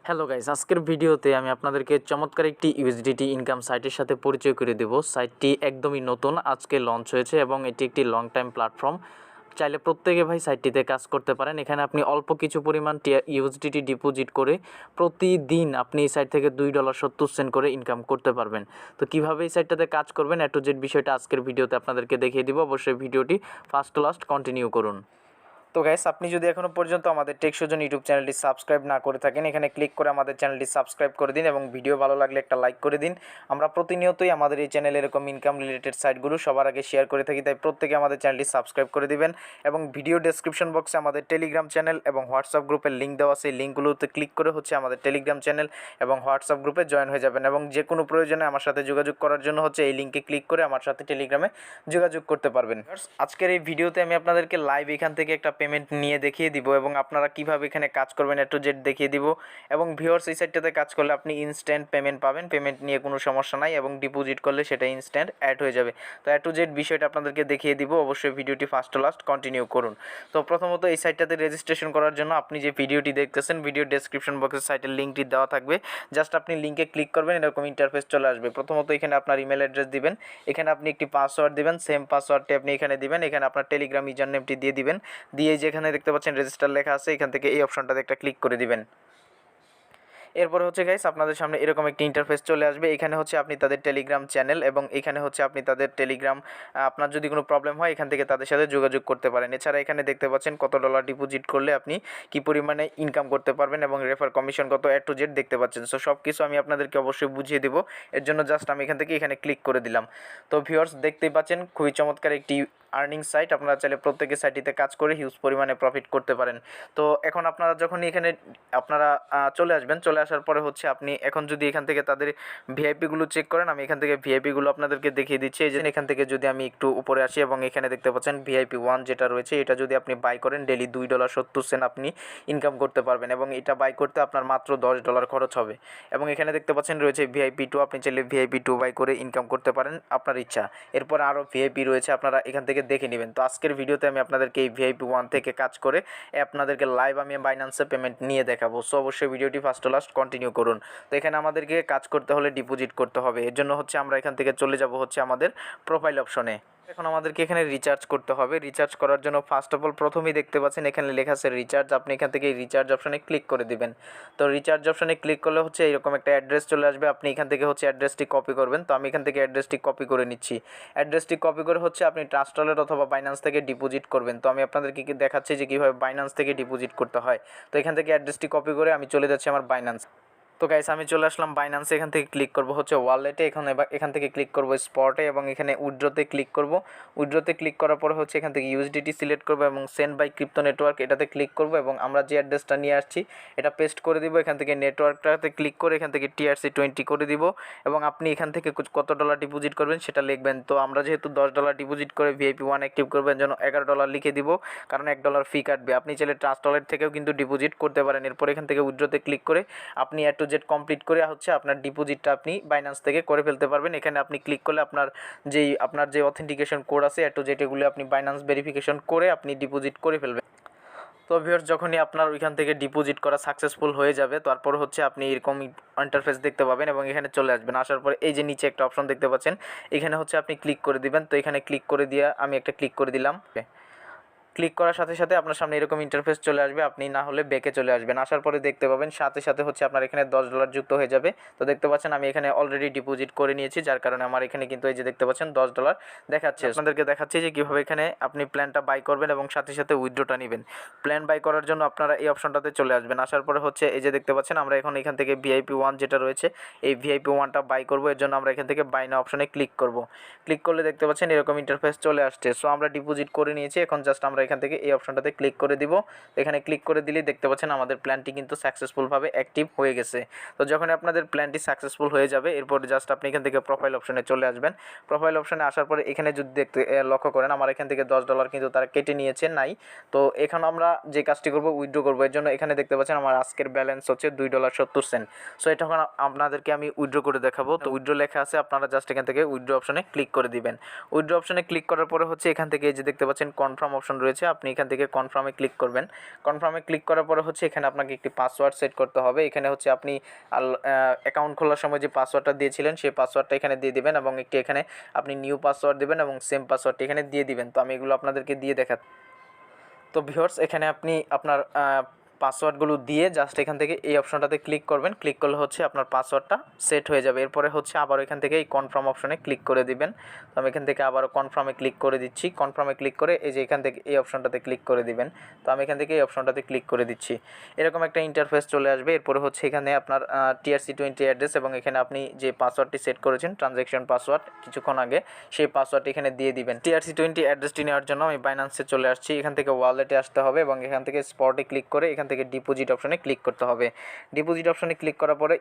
Hello guys, আজকের ভিডিওতে আমি আপনাদেরকে চমৎকার একটি ইউএসডিটি ইনকাম সাইটের সাথে পরিচয় করে দেব। সাইটটি একদমই নতুন, আজকে লঞ্চ হয়েছে এবং এটি একটি লং টাইম প্ল্যাটফর্ম। চাইলে প্রত্যেকে ভাই সাইটটিতে কাজ করতে পারেন। এখানে আপনি অল্প কিছু পরিমাণ ইউএসডিটি ডিপোজিট করে প্রতিদিন আপনি এই সাইট থেকে $2.70 করে ইনকাম করতে পারবেন। তো কীভাবে এই সাইটটাতে কাজ করবেন টু জেড বিষয়টা আজকের ভিডিওতে আপনাদেরকে দেখিয়ে দিব। অবশ্যই ভিডিওটি ফার্স্ট টু লাস্ট কন্টিনিউ করুন। তো গাইস, আপনি যদি এখনও পর্যন্ত আমাদের টেক সুজন ইউটিউব চ্যানেলটি সাবস্ক্রাইব না করে থাকেন, এখানে ক্লিক করে আমাদের চ্যানেলটি সাবস্ক্রাইব করে দিন এবং ভিডিও ভালো লাগলে একটা লাইক করে দিন। আমরা প্রতিনিয়তই আমাদের এই চ্যানেলে এরকম ইনকাম রিলেটেড সাইটগুলো সবার আগে শেয়ার করে থাকি, তাই প্রত্যেকে আমাদের চ্যানেলটি সাবস্ক্রাইব করে দিবেন। এবং ভিডিও ডেসক্রিপশন বক্সে আমাদের টেলিগ্রাম চ্যানেল এবং হোয়াটসঅ্যাপ গ্রুপের লিঙ্ক দেওয়া আছে, এই লিঙ্কগুলোতে ক্লিক করে আমাদের টেলিগ্রাম চ্যানেল এবং হোয়াটসঅ্যাপ গ্রুপে জয়েন হয়ে যাবেন। এবং যে কোনো প্রয়োজনে আমার সাথে যোগাযোগ করার জন্য এই লিঙ্কে ক্লিক করে আমার সাথে টেলিগ্রামে যোগাযোগ করতে পারবেন। আজকের এই ভিডিওতে আমি আপনাদেরকে লাইভ এখান থেকে একটা পেমেন্ট নিয়ে দেখিয়ে দিব এবং আপনারা কিভাবে এখানে কাজ করবেন টু জেড দেখিয়ে দিব। এবং ভিউয়ার্স, এই সাইটটাতে কাজ করলে আপনি ইনস্ট্যান্ট পেমেন্ট পাবেন, পেমেন্ট নিয়ে কোনো সমস্যা নাই এবং ডিপোজিট করলে সেটা ইনস্ট্যান্ট অ্যাড হয়ে যাবে। তো টু জেড বিষয়টা আপনাদেরকে দেখিয়ে দিব, অবশ্যই ভিডিওটি ফার্স্ট টু লাস্ট কন্টিনিউ করুন। তো প্রথমত এই সাইটটাতে রেজিস্ট্রেশন করার জন্য আপনি যে ভিডিওটি দেখতেছেন, ভিডিও ডেসক্রিপশন বক্সে সাইটের লিঙ্কটি দেওয়া থাকবে, জাস্ট আপনি লিঙ্কে ক্লিক করবেন, এরকম ইন্টারফেস চলে আসবে। প্রথমত এখানে আপনার ইমেল অ্যাড্রেস দিবেন, এখানে আপনি একটি পাসওয়ার্ড দিবেন, সেম পাসওয়ার্ডটি আপনি এখানে দিবেন, এখানে আপনার টেলিগ্রাম ইউজার নেমটি দিয়ে দিবেন, দিয়ে যেখানে দেখতে পাচ্ছেন রেজিস্টার লেখা আছে এখান থেকে এই অপশনটাতে একটা ক্লিক করে দিবেন। এরপরে গাইস, আপনাদের সামনে এরকম একটি ইন্টারফেস চলে আসবে। এখানে আপনি তাদের টেলিগ্রাম চ্যানেল এবং এখানে আপনি তাদের টেলিগ্রাম, আপনার যদি কোনো প্রবলেম হয় এখান থেকে তাদের সাথে যোগাযোগ করতে পারেন। এছাড়া এখানে দেখতে পাচ্ছেন কত ডলার ডিপোজিট করলে আপনি কি পরিমাণে ইনকাম করতে পারবেন এবং রেফার কমিশন কত টু জেড দেখতে পাচ্ছেন। সো সব কিছু আমি আপনাদেরকে অবশ্যই বুঝিয়ে দেবো, এর জন্য জাস্ট আমি এখানে ক্লিক করে দিলাম। তো ভিউয়ার্স, দেখতেই পাচ্ছেন খুবই চমৎকার একটি আর্নিং সাইট। আপনারা চাইলে প্রত্যেকে সাইটটিতে কাজ করে হিউজ পরিমাণে প্রফিট করতে পারেন। তো এখন আপনারা যখন এখানে চলে আসবেন, চলে আসার পরে আপনি এখন যদি এখান থেকে তাদের ভিআইপিগুলো চেক করেন, আমি এখান থেকে ভিআইপিগুলো আপনাদেরকে দেখিয়ে দিচ্ছি। এই যে এখান থেকে যদি আমি একটু উপরে আসি এবং এখানে দেখতে পাচ্ছেন ভিআইপি 1 যেটা রয়েছে, এটা যদি আপনি বাই করেন ডেলি $2.70 আপনি ইনকাম করতে পারবেন এবং এটা বাই করতে আপনার মাত্র $10 খরচ হবে। এবং এখানে দেখতে পাচ্ছেন রয়েছে ভিআইপি 2, আপনি চাইলে ভিআইপি 2 বাই করে ইনকাম করতে পারেন আপনার ইচ্ছা। এরপর আরও ভিআইপি রয়েছে, আপনারা এখান থেকে দেখে নেবেন। তো আজকের ভিডিওতে আমি আপনাদেরকে এই ভিআইপি 1 থেকে কাজ করে আপনাদেরকে লাইভ আমি বাইন্যান্সে পেমেন্ট নিয়ে দেখাবো। সো অবশ্যই ভিডিওটি ফার্স্ট টু লাস্ট কন্টিনিউ করুন। তো এখানে আমাদেরকে কাজ করতে হলে ডিপোজিট করতে হবে, এর জন্য আমরা এখান থেকে চলে যাব আমাদের প্রোফাইল অপশনে। এখন আমাদেরকে এখানে রিচার্জ করতে হবে। রিচার্জ করার জন্য ফার্স্ট অফ অল প্রথমেই দেখতে পাচ্ছেন এখানে লেখা আছে রিচার্জ, আপনি এখান থেকে এই রিচার্জ অপশনে ক্লিক করে দিবেন। তো রিচার্জ অপশনে ক্লিক করলে এরকম একটা অ্যাড্রেস চলে আসবে, আপনি এখান থেকে অ্যাড্রেসটি কপি করবেন। তো আমি এখান থেকে অ্যাড্রেসটি কপি করে নিচ্ছি। অ্যাড্রেসটি কপি করে আপনি ট্রাস্ট ওয়ালেট অথবা বাইন্যান্স থেকে ডিপোজিট করবেন। তো আমি আপনাদেরকে দেখাচ্ছি যে কীভাবে বাইন্যান্স থেকে ডিপোজিট করতে হয়। তো এখান থেকে অ্যাড্রেসটি কপি করে আমি চলে যাচ্ছি আমার বাইন্যান্স। তো গাইস, আমি চলে আসলাম বাইন্যান্সে, এখান থেকে ক্লিক করব ওয়ালেটে, এখান থেকে ক্লিক করব স্পটে এবং এখানে উইথড্রতে ক্লিক করব। উইথড্রতে ক্লিক করার পরে এখান থেকে ইউএসডিটি সিলেক্ট করব এবং সেন্ড বাই ক্রিপ্টো নেটওয়ার্ক এটাতে ক্লিক করব এবং আমরা যে অ্যাড্রেসটা নিয়ে আসছি এটা পেস্ট করে দিব। এখান থেকে নেটওয়ার্কটাতে ক্লিক করে এখান থেকে TRC20 করে দিব এবং আপনি এখান থেকে কত ডলার ডিপোজিট করবেন সেটা লিখবেন। তো আমরা যেহেতু $10 ডিপোজিট করে ভিআইপি 1 অ্যাক্টিভ করবেন, জন্য $11 লিখে দিব, কারণ $1 ফি কাটবে। আপনি চাইলে ট্রাস্ট ওয়ালেট থেকেও কিন্তু ডিপোজিট করতে পারেন। এরপর এখান থেকে উইথড্রতে ক্লিক করে আপনি টু জেড কমপ্লিট করে আপনার ডিপোজিটটা আপনি বাইন্যান্স থেকে করে ফেলতে পারবেন। এখানে আপনি ক্লিক করলে আপনার যে অথেন্টিকেশন কোড আছে টু জেড এগুলো আপনি বাইন্যান্স ভেরিফিকেশন করে আপনি ডিপোজিট করে ফেলবেন। তো ভিউয়ার্স, যখনই আপনার ওইখান থেকে ডিপোজিট করা সাকসেসফুল হয়ে যাবে, তারপর আপনি এরকম ইন্টারফেস দেখতে পাবেন এবং এখানে চলে আসবেন। আসার পরে এই যে নিচে একটা অপশন দেখতে পাচ্ছেন, এখানে আপনি ক্লিক করে দিবেন। তো এখানে ক্লিক করে দিয়ে আমি একটা ক্লিক করে দিলাম। ক্লিক করার সাথে সাথে আপনার সামনে এরকম ইন্টারফেস চলে আসবে, আপনি না হলে ব্যাকে চলে আসবেন। আসার পরে দেখতে পাবেন সাথে সাথে আপনার এখানে $10 যুক্ত হয়ে যাবে। তো দেখতে পাচ্ছেন আমি এখানে অলরেডি ডিপোজিট করে নিয়েছি, যার কারণে আমার এখানে কিন্তু এই যে দেখতে পাচ্ছেন $10 দেখাচ্ছে। আপনাদেরকে দেখাচ্ছি যে কীভাবে এখানে আপনি প্ল্যানটা বাই করবেন এবং সাথে সাথে উইথড্রটা নেবেন। প্ল্যান বাই করার জন্য আপনারা এই অপশনটাতে চলে আসবেন। আসার পরে এই যে দেখতে পাচ্ছেন আমরা এখন এখান থেকে ভিআইপি 1 যেটা রয়েছে এই ভিআইপি 1টা বাই করবো, এর জন্য আমরা এখান থেকে বাই নাও অপশনে ক্লিক করব। ক্লিক করলে দেখতে পাচ্ছেন এরকম ইন্টারফেস চলে আসছে। সো আমরা ডিপোজিট করে নিয়েছি, এখন জাস্ট আমরা এখান থেকে এই অপশনটাতে ক্লিক করে দিব। এখানে ক্লিক করে দিলে দেখতে পাচ্ছেন আমাদের প্ল্যানটি কিন্তু সাকসেসফুলভাবে অ্যাক্টিভ হয়ে গেছে। তো যখন আপনাদের প্ল্যানটি সাকসেসফুল হয়ে যাবে, এরপর জাস্ট আপনি এখান থেকে প্রোফাইল অপশনে চলে আসবেন। প্রোফাইল অপশনে আসার পরে এখানে যদি লক্ষ্য করেন আমার এখান থেকে $10 কিন্তু তারা কেটে নিয়েছে নাই। তো এখন আমরা যে কাজটি করব উইথড্র করব, এর জন্য এখানে দেখতে পাচ্ছেন আমার আজকের ব্যালেন্স $2.70। সো এটা এখন আপনাদেরকে আমি উইথড্র করে দেখাবো। তো উইথড্র লেখা আছে, আপনারা জাস্ট এখান থেকে উইথড্র অপশনে ক্লিক করে দিবেন। উইথড্র অপশনে ক্লিক করার পরে এখান থেকে এই যে দেখতে পাচ্ছেন কনফার্ম অপশন রয়েছে, হয়েছে, আপনি এখান থেকে কনফার্মে ক্লিক করবেন। কনফার্মে ক্লিক করার পরে হচ্ছে এখানে আপনাকে একটি পাসওয়ার্ড সেট করতে হবে। এখানে হচ্ছে আপনি অ্যাকাউন্ট খোলার সময় যে পাসওয়ার্ডটা দিয়েছিলেন সেই পাসওয়ার্ডটা এখানে দিয়ে দিবেন এবং একটি এখানে আপনি নিউ পাসওয়ার্ড দেবেন এবং সেম পাসওয়ার্ডটি এখানে দিয়ে দিবেন। তো আমি এগুলো আপনাদেরকে দিয়ে দেখাচ্ছি। তো ভিউয়ার্স, এখানে আপনি আপনার পাসওয়ার্ডগুলো দিয়ে জাস্ট এখান থেকে এই অপশনটাতে ক্লিক করবেন। ক্লিক করলে হচ্ছে আপনার পাসওয়ার্ডটা সেট হয়ে যাবে। এরপরে হচ্ছে আবার এখান থেকে এই কনফার্ম অপশনে ক্লিক করে দিবেন। তো আমি এখান থেকে আবারও কনফার্মে ক্লিক করে দিচ্ছি। কনফার্মে ক্লিক করে এই যে এখান থেকে এই অপশনটাতে ক্লিক করে দিবেন। তো আমি এখান থেকে এই অপশনটাতে ক্লিক করে দিচ্ছি। এরকম একটা ইন্টারফেস চলে আসবে। এরপরে হচ্ছে এখানে আপনার TRC20 অ্যাড্রেস এবং এখানে আপনি যে পাসওয়ার্ডটি সেট করেছেন ট্রানজ্যাকশন পাসওয়ার্ড কিছুক্ষণ আগে, সেই পাসওয়ার্ডটি এখানে দিয়ে দিবেন। TRC20 অ্যাড্রেসটি নেওয়ার জন্য আমি বাইন্যান্সে চলে আসছি। এখান থেকে ওয়ালেটে আসতে হবে এবং এখান থেকে স্পটে ক্লিক করে এখান থেকে ডিপোজিট অপশনে ক্লিক করতে হবে। ডিপোজিট অপশনে ক্লিক করার পরে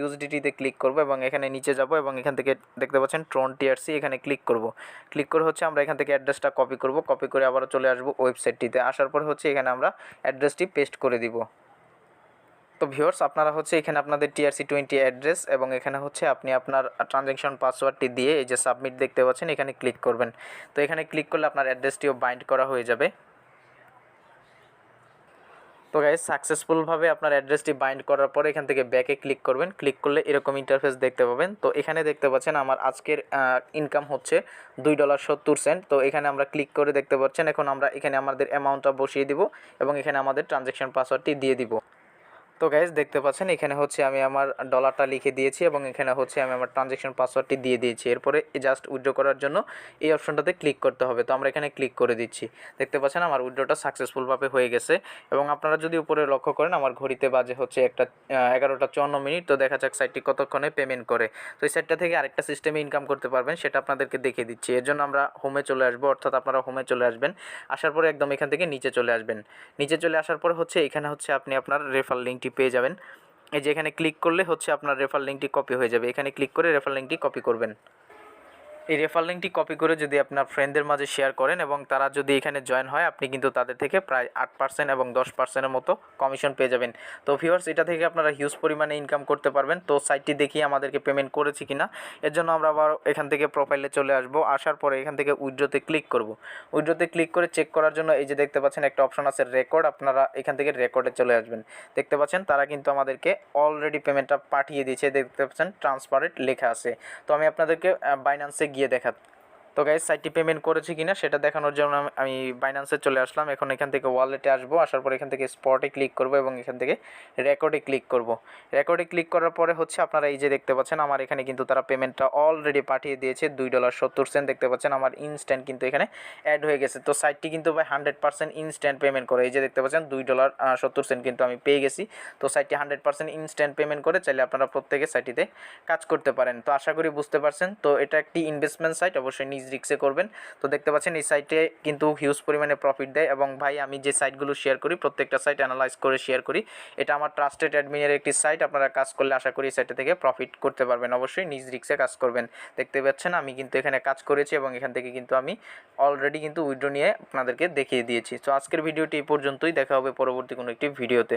USDT-তে ক্লিক করব এবং এখানে নিচে যাব এবং এখান থেকে দেখতে পাচ্ছেন ট্রন TRC, এখানে ক্লিক করব। ক্লিক করে হচ্ছে আমরা এখান থেকে অ্যাড্রেসটা কপি করব। কপি করে আবারও চলে আসব ওয়েবসাইটটিতে। আসার পরে হচ্ছে এখানে আমরা অ্যাড্রেসটি পেস্ট করে দিব। তো ভিউয়ার্স, আপনারা হচ্ছে এখানে আপনাদের TRC20 অ্যাড্রেস এবং এখানে হচ্ছে আপনি আপনার ট্রানজ্যাকশন পাসওয়ার্ডটি দিয়ে এই যে সাবমিট দেখতে পাচ্ছেন এখানে ক্লিক করবেন। তো এখানে ক্লিক করলে আপনার অ্যাড্রেসটিও বাইন্ড করা হয়ে যাবে। তো গাইস, সাকসেসফুলভাবে আপনার অ্যাড্রেসটি বাইন্ড করার পরে এখান থেকে ব্যাকে ক্লিক করবেন। ক্লিক করলে এরকম ইন্টারফেস দেখতে পাবেন। তো এখানে দেখতে পাচ্ছেন আমার আজকের ইনকাম হচ্ছে $2.70। তো এখানে আমরা ক্লিক করে দেখতে পাচ্ছেন এখন আমরা এখানে আমাদের অ্যামাউন্টটা বসিয়ে দিব এবং এখানে আমাদের ট্রানজ্যাকশন পাসওয়ার্ডটি দিয়ে দিব। তো গাইস, দেখতে পাচ্ছেন এখানে হচ্ছে আমি আমার ডলারটা লিখে দিয়েছি এবং এখানে হচ্ছে আমি আমার ট্রানজ্যাকশন পাসওয়ার্ডটি দিয়ে দিয়েছি। এরপরে জাস্ট উইথড্র করার জন্য এই অপশনটাতে ক্লিক করতে হবে। তো আমরা এখানে ক্লিক করে দিচ্ছি। দেখতে পাচ্ছেন আমার উইথড্রটা সাকসেসফুলভাবে হয়ে গেছে এবং আপনারা যদি উপরে লক্ষ্য করেন আমার ঘড়িতে বাজে হচ্ছে 11:54। তো দেখা যাক সাইটটি কতক্ষণে পেমেন্ট করে। তো এই সাইটটা থেকে আরেকটা সিস্টেমে ইনকাম করতে পারবেন, সেটা আপনাদেরকে দেখিয়ে দিচ্ছি। এর জন্য আমরা হোমে চলে আসবো, অর্থাৎ আপনারা হোমে চলে আসবেন। আসার পরে একদম এখান থেকে নিচে চলে আসবেন। নিচে চলে আসার পরে হচ্ছে এখানে হচ্ছে আপনি আপনার রেফার লিঙ্কটি পেয়ে যাবেন। এই যে এখানে ক্লিক করলে হচ্ছে আপনার রেফার লিঙ্কটি কপি হয়ে যাবে। এখানে ক্লিক করে রেফার লিঙ্কটি কপি করবেন। এই রেফার লিঙ্কটি কপি করে যদি আপনার ফ্রেন্ডদের মাঝে শেয়ার করেন এবং তারা যদি এখানে জয়েন হয়, আপনি কিন্তু তাদের থেকে প্রায় 8% এবং 10%-এর মতো কমিশন পেয়ে যাবেন। তো ভিউয়ার্স, এটা থেকে আপনারা হিউজ পরিমাণে ইনকাম করতে পারবেন। তো সাইটটি দেখিয়ে আমাদেরকে পেমেন্ট করেছে কিনা, এর জন্য আমরা আবার এখান থেকে প্রোফাইলে চলে আসব। আসার পরে এখান থেকে উইথড্রতে ক্লিক করব। উইথড্রতে ক্লিক করে চেক করার জন্য এই যে দেখতে পাচ্ছেন একটা অপশন আছে রেকর্ড, আপনারা এখান থেকে রেকর্ডে চলে আসবেন। দেখতে পাচ্ছেন তারা কিন্তু আমাদেরকে অলরেডি পেমেন্টটা পাঠিয়ে দিয়েছে। দেখতে পাচ্ছেন ট্রান্সপারেন্ট লেখা আছে। তো আমি আপনাদেরকে বাইন্যান্সে গিয়ে দেখাচ্ছি। তো গাইস, সাইটটি পেমেন্ট করেছে কিনা সেটা দেখানোর জন্য আমি বাইন্যান্সে চলে আসলাম। এখন এখান থেকে ওয়ালেটে আসবো। আসার পর এখান থেকে স্পটে ক্লিক করব এবং এখান থেকে রেকর্ডে ক্লিক করব। রেকর্ডে ক্লিক করার পরে হচ্ছে আপনারা এই যে দেখতে পাচ্ছেন আমার এখানে কিন্তু তারা পেমেন্টটা অলরেডি পাঠিয়ে দিয়েছে $2.70। দেখতে পাচ্ছেন আমার ইনস্ট্যান্ট কিন্তু এখানে অ্যাড হয়ে গেছে। তো সাইটটি কিন্তু ভাই 100% ইনস্ট্যান্ট পেমেন্ট করে। এই যে দেখতে পাচ্ছেন $2.70 কিন্তু আমি পেয়ে গেছি। তো সাইটটি 100% ইনস্ট্যান্ট পেমেন্ট করে। চাইলে আপনারা প্রত্যেকে সাইটটিতে কাজ করতে পারেন। তো আশা করি বুঝতে পারছেন। তো এটা একটি ইনভেস্টমেন্ট সাইট, অবশ্যই নিজ রিস্কে করবেন। তো দেখতে পাচ্ছেন এই সাইটে কিন্তু হিউজ পরিমাণে প্রফিট দেয় এবং ভাই আমি যে সাইটগুলো শেয়ার করি প্রত্যেকটা সাইট অ্যানালাইজ করে শেয়ার করি। এটা আমার ট্রাস্টেড অ্যাডমিনের একটি সাইট। আপনারা কাজ করলে আশা করি এই সাইটে থেকে প্রফিট করতে পারবেন। অবশ্যই নিজ রিস্কে কাজ করবেন। দেখতে পাচ্ছেন আমি কিন্তু এখানে কাজ করেছি এবং এখান থেকে কিন্তু আমি অলরেডি কিন্তু উইথড্র নিয়ে আপনাদেরকে দেখিয়ে দিয়েছি। তো আজকের ভিডিওটি এই পর্যন্তই। দেখা হবে পরবর্তী কোনো একটি ভিডিওতে।